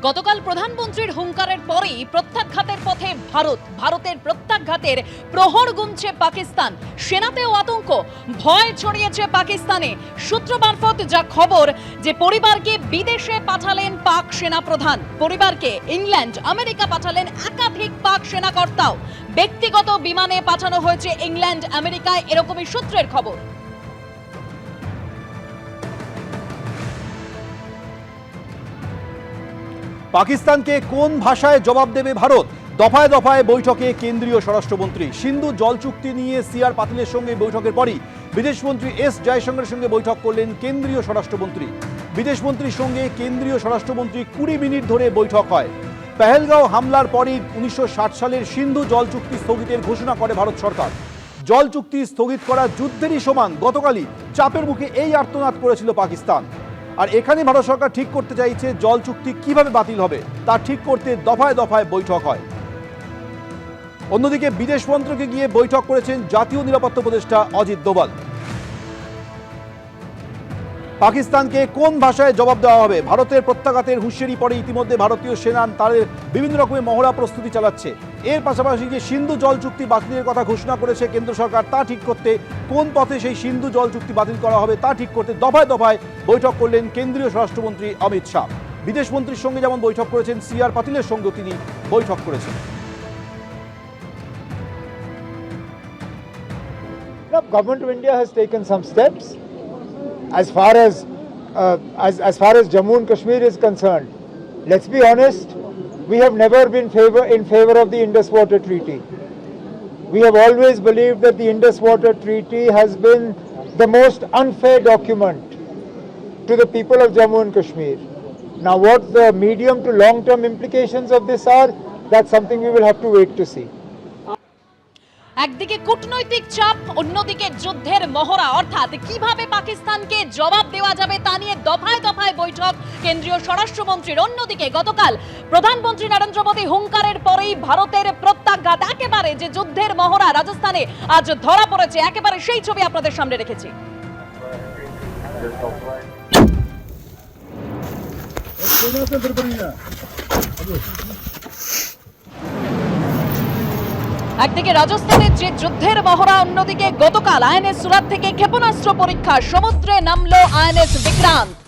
গতকাল প্রধানমন্ত্রীর হুঙ্কারের পরেই প্রত্যাঘাতের পথে ভারতের প্রত্যাঘাতের প্রহর গুনছে পাকিস্তান। সেনাতেও আতঙ্ক, ভয় ছড়িয়েছে পাকিস্তানে। সূত্র মারফত যা খবর যে পরিবারকে বিদেশে পাঠালেন পাক সেনা প্রধান, পরিবারকে ইংল্যান্ড, আমেরিকা পাঠালেন একাধিক পাক সেনাকর্তাও। ব্যক্তিগত বিমানে পাঠানো হয়েছে ইংল্যান্ড, আমেরিকায়, এরকমই সূত্রের খবর। পাকিস্তানকে কোন ভাষায় জবাব দেবে ভারত? দফায় দফায় বৈঠকে কেন্দ্রীয় স্বরাষ্ট্রমন্ত্রী। সিন্ধু জল চুক্তি নিয়ে সিআর পাতিলের সঙ্গে বৈঠকের পরই বিদেশমন্ত্রী এস জয়শঙ্করের সঙ্গে বৈঠক করলেন কেন্দ্রীয় স্বরাষ্ট্রমন্ত্রী। বিদেশমন্ত্রীর সঙ্গে কেন্দ্রীয় স্বরাষ্ট্রমন্ত্রী 20 মিনিট ধরে বৈঠক হয়। পেহেলগাঁও হামলার পরই 1960 সালের সিন্ধু জল চুক্তি স্থগিতের ঘোষণা করে ভারত সরকার। জল চুক্তি স্থগিত করা যুদ্ধেরই সমান। গতকালই চাপের মুখে এই আর্তনাদ করেছিল পাকিস্তান। আর এখানে ভারত সরকার ঠিক করতে চাইছে জল চুক্তি কিভাবে বাতিল হবে তা ঠিক করতে দফায় দফায় বৈঠক হয়। অন্যদিকে বিদেশ মন্ত্রকে গিয়ে বৈঠক করেছেন জাতীয় নিরাপত্তা উপদেষ্টা অজিত দোভাল। পাকিস্তানকে কোন ভাষায় জবাব দেওয়া হবে? ভারতের প্রত্যাঘাতের হুঁশিয়ারি পরে ইতিমধ্যে ভারতীয় সেনা তাদের বিভিন্ন রকমের মহড়া প্রস্তুতি চালাচ্ছে। এর পাশাপাশি যে সিন্ধু জল চুক্তি বাতিলের কথা ঘোষণা করেছে কেন্দ্র সরকার, তা ঠিক করতে কোন পথে সেই সিন্ধু জল চুক্তি বাতিল করা হবে তা ঠিক করতে দফায় দফায় বৈঠক করলেন কেন্দ্রীয় স্বরাষ্ট্রমন্ত্রী অমিত শাহ। বিদেশমন্ত্রীর সঙ্গে যেমন বৈঠক করেছেন, সিআর পাতিলের সঙ্গেও তিনি বৈঠক করেছেন। Government of India has taken some steps as far as Jammu and Kashmir is concerned. Let's be honest, we have never been in favor of the Indus Water Treaty. We have always believed that the Indus Water Treaty has been the most unfair document to the people of Jammu and Kashmir. Now what the medium to long-term implications of this are, that's something we will have to wait to see. একদিকে কূটনৈতিক চাপ, অন্যদিকে যুদ্ধের মহড়া, অর্থাৎ কিভাবে পাকিস্তানকে জবাব দেওয়া যাবে তা নিয়ে দফায় দফায় বৈঠক কেন্দ্রীয় স্বরাষ্ট্রমন্ত্রীর। অন্যদিকে গতকাল প্রধানমন্ত্রী নরেন্দ্র মোদী হুঙ্কারের পরেই ভারতের প্রত্যাঘাত, একেবারে যে যুদ্ধের মহড়া রাজস্থানে আজ ধরা পড়েছে, একেবারে সেই ছবি আপনাদের সামনে রেখেছি। একদিকে রাজস্থানের যে যুদ্ধের মহড়া, অন্যদিকে গতকাল আইএনএস সুরাত থেকে ক্ষেপণাস্ত্র পরীক্ষা, সমুদ্রে নামলো আইএনএস বিক্রান্ত।